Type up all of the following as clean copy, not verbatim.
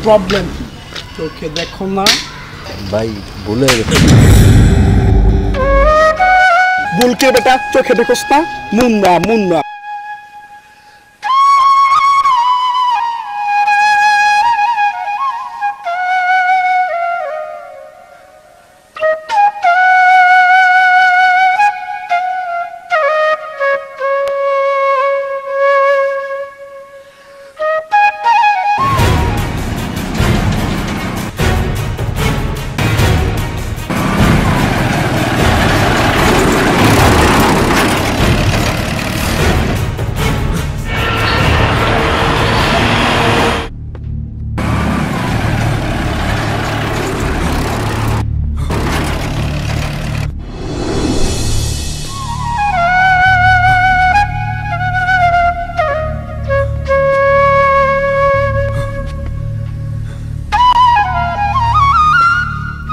Problem কি? চোখে দেখো না ভাই, ভুলে গেছে। ভুলকে বেটা চোখে দেখোস না? মুন্না মুন্না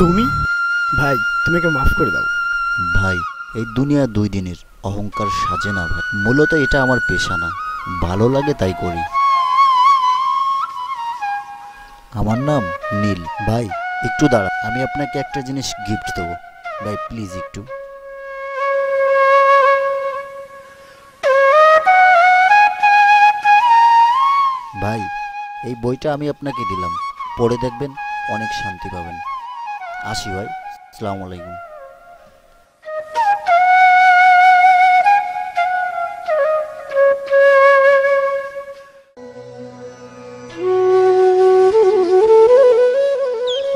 তুমি ভাই, তুমি আমাকে মাফ করে দাও ভাই, এই দুনিয়া 2 দিনের, অহংকার সাজে না ভাই। মূলত এটা আমার পেশা না, ভালো লাগে তাই করি। আমার নাম নীল। ভাই একটু দাঁড়া, আমি আপনাকে একটা জিনিস গিফট দেবো। ভাই প্লিজ একটু। ভাই, এই বইটা আমি আপনাকে দিলাম, পড়ে দেখবেন, অনেক শান্তি পাবেন। আসি ভাই, আসসালামু আলাইকুম।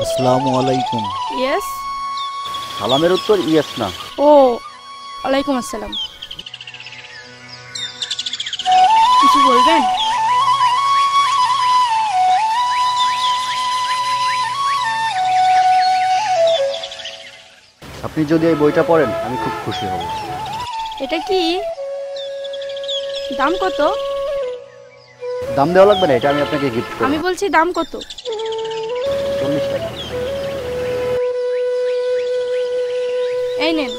আসসালামু আলাইকুম। ইয়েস। সালামের উত্তর ইয়েস না। ও, ওয়ালাইকুম আসসালাম। কিছু বলবেন? আপনি যদি এই বইটা পড়েন আমি খুব খুশি হব। এটা কি? দাম কত? দাম দেওয়া লাগবে না, এটা আমি আপনাকে গিফট করব। আমি বলছি দাম কত? 40 টাকা। এই নেন।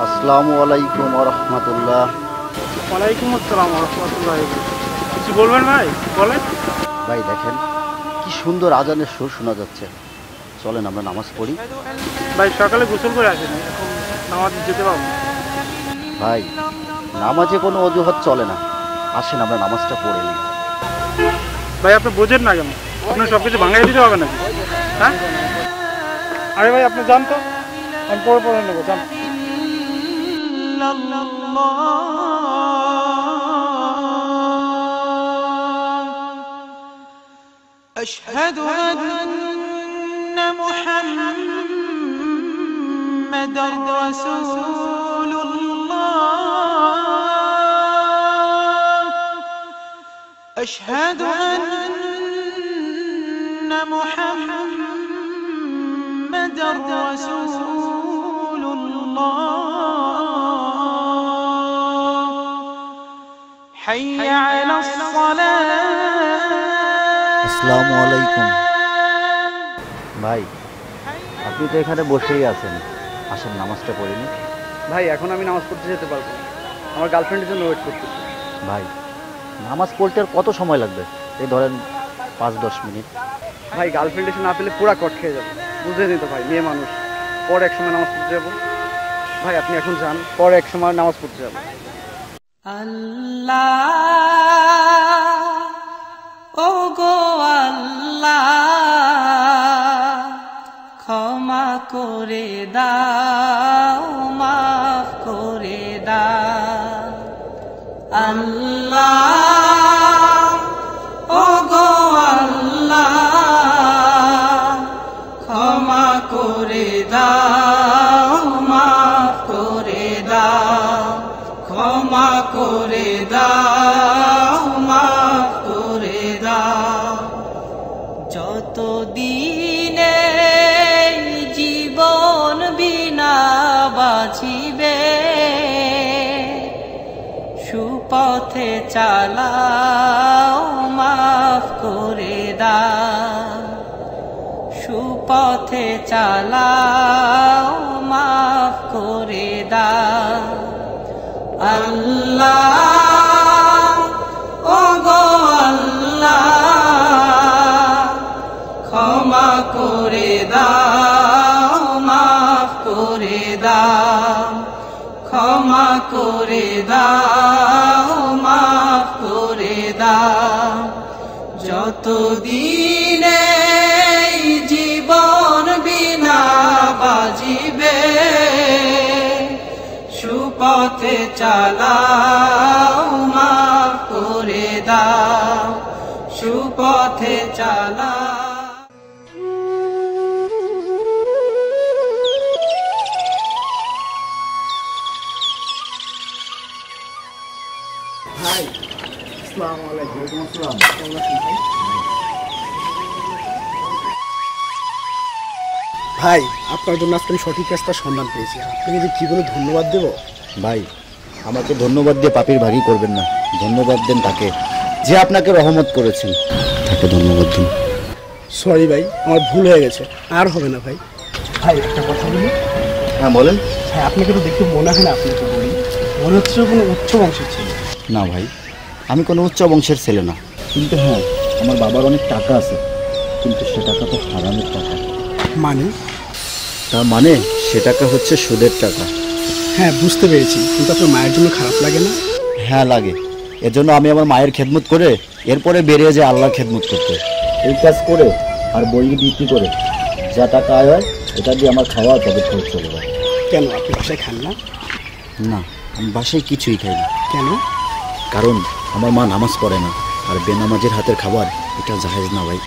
আসসালামু আলাইকুম ওয়া রাহমাতুল্লাহ। ওয়ালাইকুম আসসালাম ওয়া রাহমাতুল্লাহ। কিছু বলবেন ভাই? বলেন। ভাই দেখেন কি সুন্দর আজানের সুর শোনা যাচ্ছে, চলেন আমরা নামাজ পড়ি। ভাই সকালে গোসল করে আসেন, এখন নামাজ যেতে পারবো না। ভাই নামাজে কোনো অজুহাত চলে না, আসেন আমরা নামাজটা পড়ে নিই। ভাই আপনি বোঝেন না কেন? আপনার সব কিছু ভাঙাই দিতে হবে নাকি? হ্যাঁ, আরে ভাই আপনি জান তো, আমি পরে পড়ে নেবো, জান। أشهد أن محمدًا رسول الله أشهد أن محمدًا رسول الله حي على الصلاة। আসসালামু আলাইকুম। ভাই আপনি তো এখানে বসেই আছেন, আসেন নামাজটা পড়ে নিই। ভাই এখন আমি নামাজ পড়তে যেতে পারবো না, আমার গার্লফ্রেন্ডের জন্য ওয়েট করতেছি। ভাই নামাজ পড়তে আর কত সময় লাগবে? এই ধরেন 5-10 মিনিট। ভাই গার্লফ্রেন্ড এসে না পেলে পুরা কট খেয়ে যাবে, বুঝে নিত ভাই, মেয়ে মানুষ। পরে এক সময় নামাজ পড়তে যাবো। ভাই আপনি এখন যান, পরে এক সময় নামাজ পড়তে যাবো। আল্লাহ ও গো আল্লাহ ক্ষমা করে দাও, মাফ করে দাও। আল্লাহ ও গো আল্লাহ ক্ষমা করে দাও, মাফ করে দাও, ক্ষমা করে দাও, মাফ করে দাও। যতদিনে জীবন বিনা সুপথে চালাও মাফ করে দাও সুপথে চালাও মাফ করে দাও আল্লাহ ওগো আল্লাহ ক্ষমা করে দাও মাফ করে দাও ক্ষমা করে দাও মাফ করে দাও যতদিনে জীবন বিনা বাজিবে সুপথে চালাও মাফ করে দাও সুপথে চালাও ভাই আসসালামু আলাইকুম। ভাই আপনার জন্য আজকে আমি সঠিক রাস্তার সন্ধান পেয়েছি। আপনাকে যে কি বলে ধন্যবাদ দেব। ভাই আমাকে ধন্যবাদ দিয়ে পাপির ভাগই করবেন না, ধন্যবাদ দেন তাকে যে আপনাকে রহমত করেছেন, তাকে ধন্যবাদ দিন। সরি ভাই, আমার ভুল হয়ে গেছে, আর হবে না ভাই। ভাই একটা কথা বলি। হ্যাঁ বলেন। হ্যাঁ আপনাকে তো দেখে মনে হয় না, আপনাকে বলি মনে হচ্ছে কোনো উচ্চ বংশের ছেলে। না ভাই, আমি কোনো উচ্চ বংশের ছেলে না, কিন্তু হ্যাঁ আমার বাবার অনেক টাকা আছে, কিন্তু সে টাকা তো হারামের টাকা। মানে? তার মানে সে টাকা হচ্ছে সুদের টাকা। হ্যাঁ বুঝতে পেরেছি, কিন্তু আপনার মায়ের জন্য খারাপ লাগে না? হ্যাঁ লাগে, এজন্য আমি আমার মায়ের খেদমত করে এরপরে বেরিয়ে যায় আল্লাহর খেদমত করতে। এই কাজ করে আর বই বিক্রি করে যা টাকা আয় হয় এটা দিয়ে আমার খাওয়া তাদের খরচ চলে যায়। কেন আপনি বাসায় খান না? না, আমি বাসায় কিছুই খাই না। কেন? কারণ আমার মা নামাজ পড়ে না, আর বেনামাজের হাতের খাবার এটা জায়েজ না ভাই।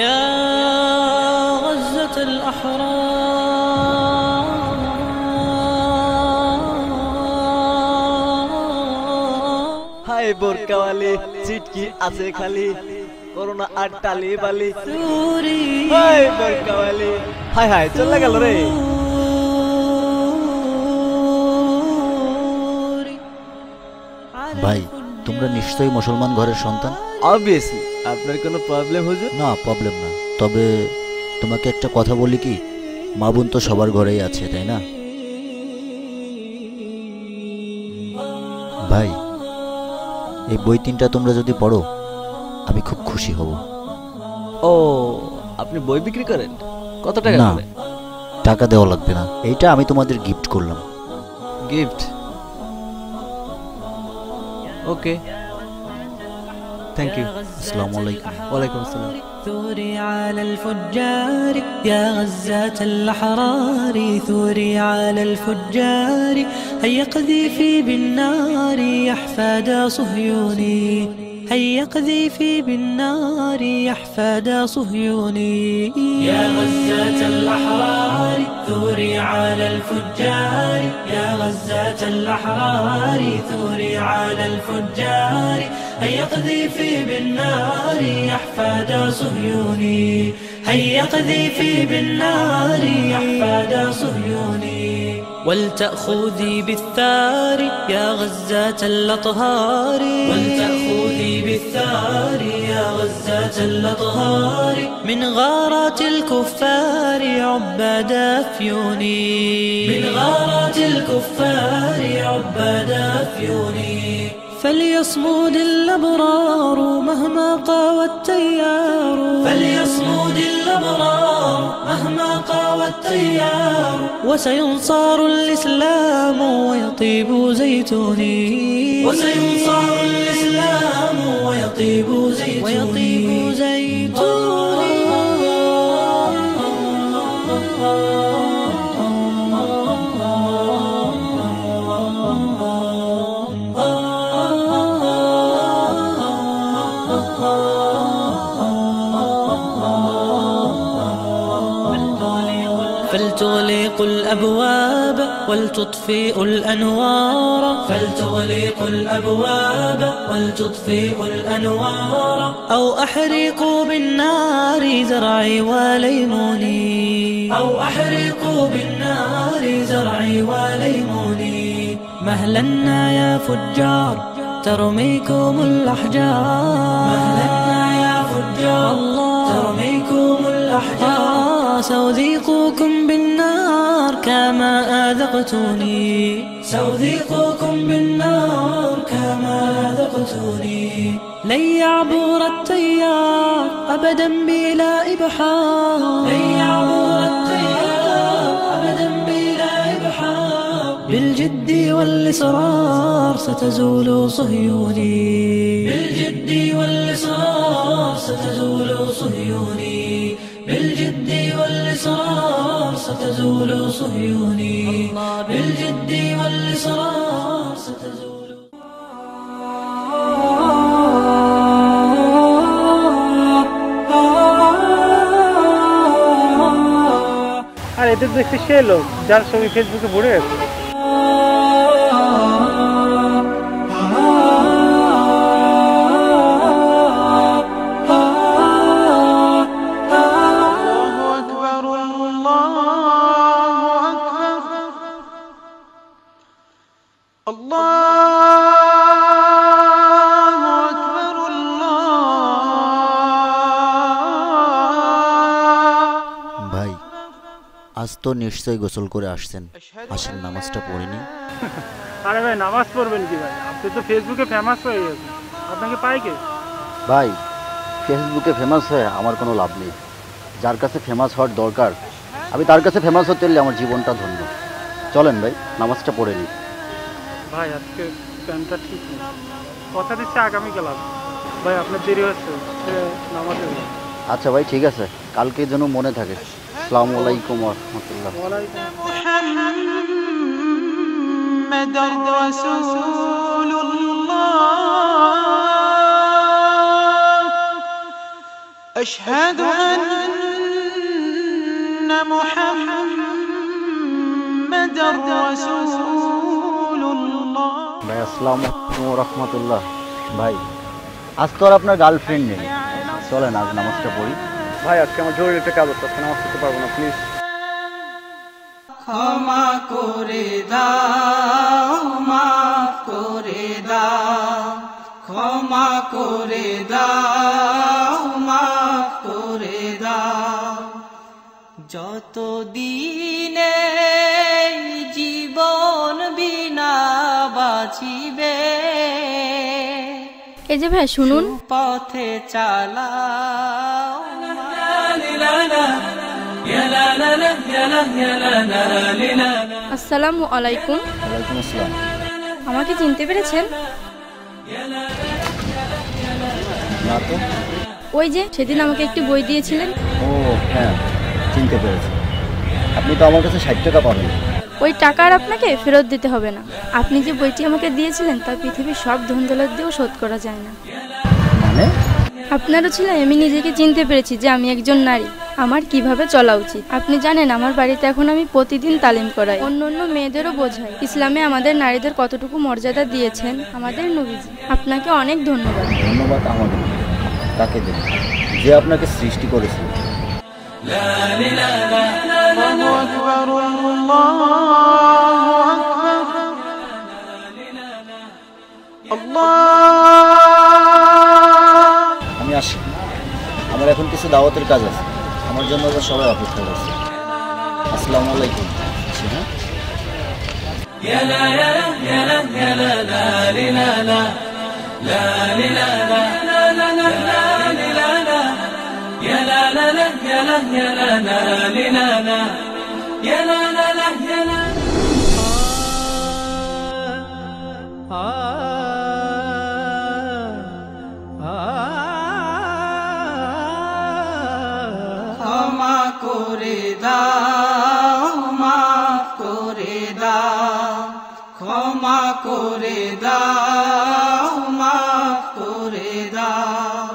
يا غزة الأحرار হাই বোরকাওয়ালি চিটকি আছে খালি করোনা আর টালি বালি হাই বোরকাওয়ালি হাই হাই চলে গেল রে। ভাই তোমরা নিশ্চয়ই মুসলমান ঘরের সন্তান? অবভিয়াসলি। আপনার কোনো প্রবলেম হুজুর? না প্রবলেম না, তবে তোমাকে একটা কথা বলি কি, মা বোন তো সবার ঘরেই আছে তাই না? ভাই এই বই তিনটা তোমরা যদি পড়ো আমি খুব খুশি হব। ও আপনি বই বিক্রি করেন? কত টাকা না করে? টাকা দেওয়া লাগবে না, এইটা আমি তোমাদের গিফট করলাম। গিফট? Okay thank you. আসসালামু আলাইকুম। ওয়ালাইকুম আসসালাম। ثوري على الفجار يا غزاة الأحرار ثوري على الفجار هيا قذيفي بالنار يا أحفاد صهيوني هيا قذيفي بالنار يا أحفاد صهيوني يا غزاة الأحرار ثوري على الفجار يا غزاة الأحرار ثوري على الفجار هيا قذيفي بالنار يا أحفاد صهيوني هيا قذيفي بالنار يا أحفاد صهيوني ولتأخذي بالثار يا غزاة الأطهار ولتأخذي بالثار يا غزاة الأطهار من غارات الكفار عباد أفيوني من غارات الكفار عباد أفيوني فليصمد الأبرار مهما قاوى التيار فليصمد الأبرار مهما قاوى التيار وسينصر الإسلام ويطيب زيتوني وسينصر الإسلام ويطيب زيتوني ويطيب زيتوني فلتغلق الأبواب ولتطفئ الأنوار فلتغلق الأبواب ولتطفئ الأنوار أو أحرقوا بالنار زرعي وليموني أو أحرقوا بالنار زرعي وليموني مهلا يا فجار ترميكم الأحجار مهلا يا فجار ترميكم الأحجار سأذيقكم بالنار كما أذقتوني سأذيقكم بالنار كما أذقتوني لن يعبر التيار أبدا بلا إبحار لن يعبر التيار أبدا بلا إبحار بالجد والإصرار ستزول صهيوني بالجد والإصرار ستزول صهيوني بالجد والإصرار ستزول صهيوني بالجد والإصرار ستزول আর এদের দেখতে সে লোক যার ছবি ফেসবুকে ভরে আছে। ভাই আজ তো নিশ্চয়ই গোসল করে আসছেন, আসেন নামাজটা পড়ে নি। আরে ভাই নামাজ পড়বেন কি ভাই, আপনি তো ফেসবুকে ফেমাস হয়ে গেছেন, আপনাকে পাই কে? ভাই ফেসবুকে ফেমাস হয়ে আমার কোনো লাভ নেই, যার কাছে ফেমাস হওয়ার দরকার আমি তার কাছে ফেমাস হতে হলে আমার জীবনটা ধন্য। চলেন ভাই নামাজটা পড়ে নি। ভাই আজকে প্ল্যানটা ঠিক নেই, কথা দিচ্ছি আগামীকাল আসবো। ভাই আপনার দেরি হচ্ছে, নামাজে যান। আচ্ছা ভাই ঠিক আছে, কালকে যেন মনে থাকে। আসসালামু আলাইকুম ওয়া রাহমাতুল্লাহ। محمد رسول الله أشهد أن محمد رسول الله ভাই আসসালামু আলাইকুম ওয়া রাহমাতুল্লাহ। ভাই আজ তো আর আপনার গার্লফ্রেন্ড নেই, চলেন আজ নামাজটা পড়ি। ভাই আজকে আমার জরুরি একটা কাজ আছে, নামাজ পড়তে পারবো না, প্লিজ। ক্ষমা করে দাও মাফ করে দাও ক্ষমা করে দাও মাফ করে দাও যত দিনে জীবন বিনা বাঁচিবে এই যে ভাই শুনুন, পথে চালাও আসসালামু আলাইকুম। ওয়ালাইকুম আসসালাম। আমাকে চিনতে পেরেছেন? না তো। ওই যে সেদিন আমাকে একটি বই দিয়েছিলেন। ও হ্যাঁ চিনতে পেরেছি। আপনি তো আমার কাছে 60 টাকা পাবেন। ওই টাকা আর আপনাকে ফেরত দিতে হবে না। আপনি যে বইটি আমাকে দিয়েছিলেন তা পৃথিবীর সব ধন দৌলত দিয়েও শোধ করা যায় না। মানে? আপনারও ছিল, আমি নিজেকে চিনতে পেরেছি যে আমি একজন নারী, আমার কিভাবে চলা উচিত। আপনি জানেন আমার বাড়িতে এখন আমি প্রতিদিন তালিম করাই, অন্য অন্য মেয়েদেরও বোঝাই ইসলামে আমাদের নারীদের কতটুকু মর্যাদা দিয়েছেন আমাদের নবীজি। আপনাকে অনেক ধন্যবাদ। ধন্যবাদ আমাদের তাকে দেন যে আপনাকে সৃষ্টি করেছেন। আমি আসি, আমার এখন কিছু দাওয়াতের কাজ আছে, আমার জন্য সবাই অপেক্ষা করছে। আসসালামু আলাইকুম। ক্ষমা করে দাও মাফ করে দাও ক্ষমা করে দাও মাফ করে দাও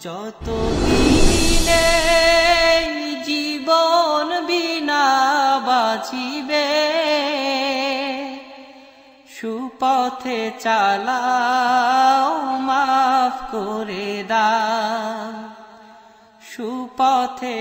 যত দিনে জীবন বিনা বাঁচিবে সুপথে চালাও মাফ করে দাও সুপথে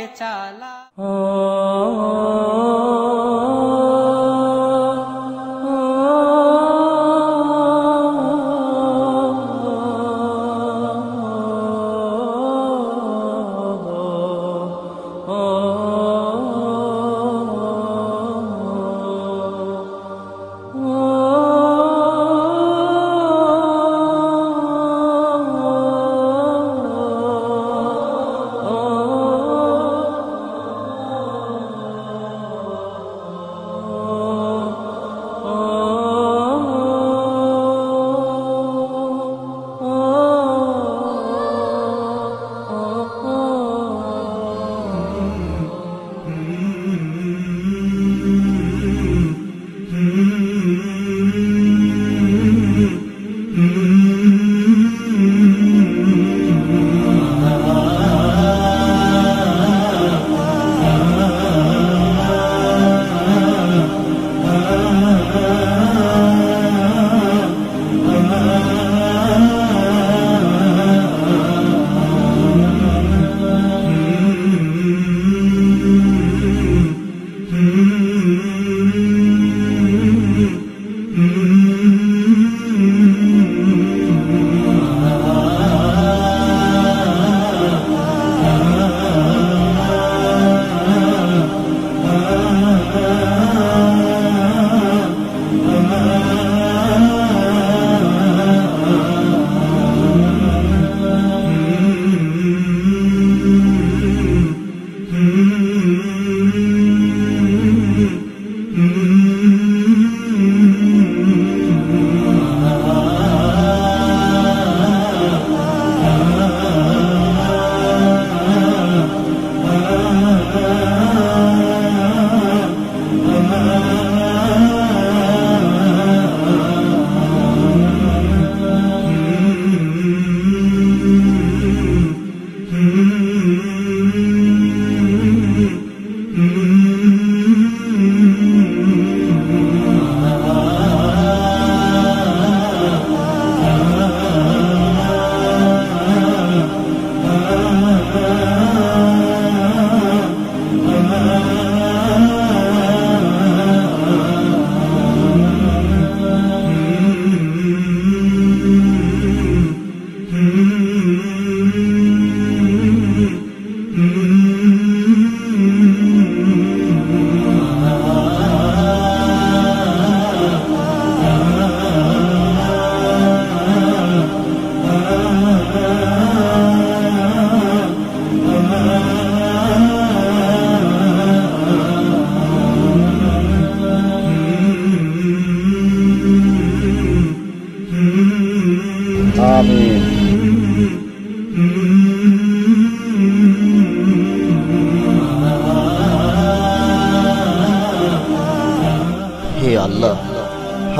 হে আল্লাহ,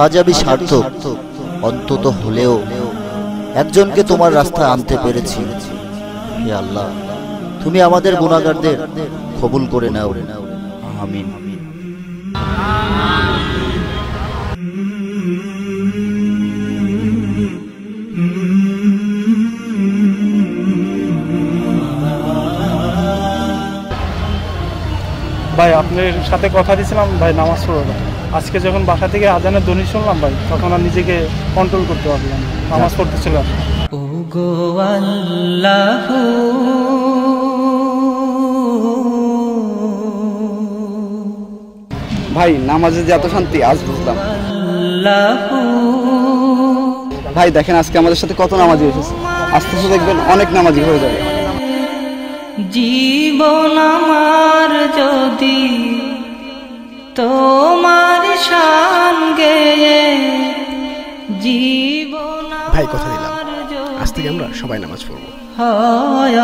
আজ আমি সার্থক, অন্তত হলেও একজনকে তোমার রাস্তায় আনতে পেরেছি। হে আল্লাহ, তুমি আমাদের গুনাহগারদের কবুল করে নাও, আমিন। ভাই আপনার সাথে কথা দিয়েছিলাম ভাই নামাজ পড়বো। আজকে যখন বাসা থেকে আজানের ধ্বনি শুনলাম ভাই, তখন আর নিজেকে কন্ট্রোল করতে পারলাম, নামাজ পড়তেছিলাম। ওগো আল্লাহ, ভাই নামাজে যে এত শান্তি আজ বুঝলাম। ভাই দেখেন আজকে আমাদের সাথে কত নামাজি এসেছে, আস্তে আস্তে দেখবেন অনেক নামাজি হয়ে যাবে। জীবন আমার যদি তোমার শান গেয়ে জীবন, ভাই কথা দিলাম আজ থেকে আমরা সবাই নামাজ পড়বো। হয়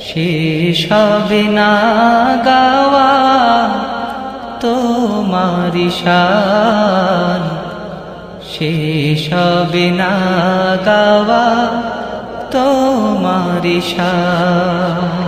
শেষ হবে না গাওয়া তোমার শান, শেষ হবে না গাওয়া তোমারি শান।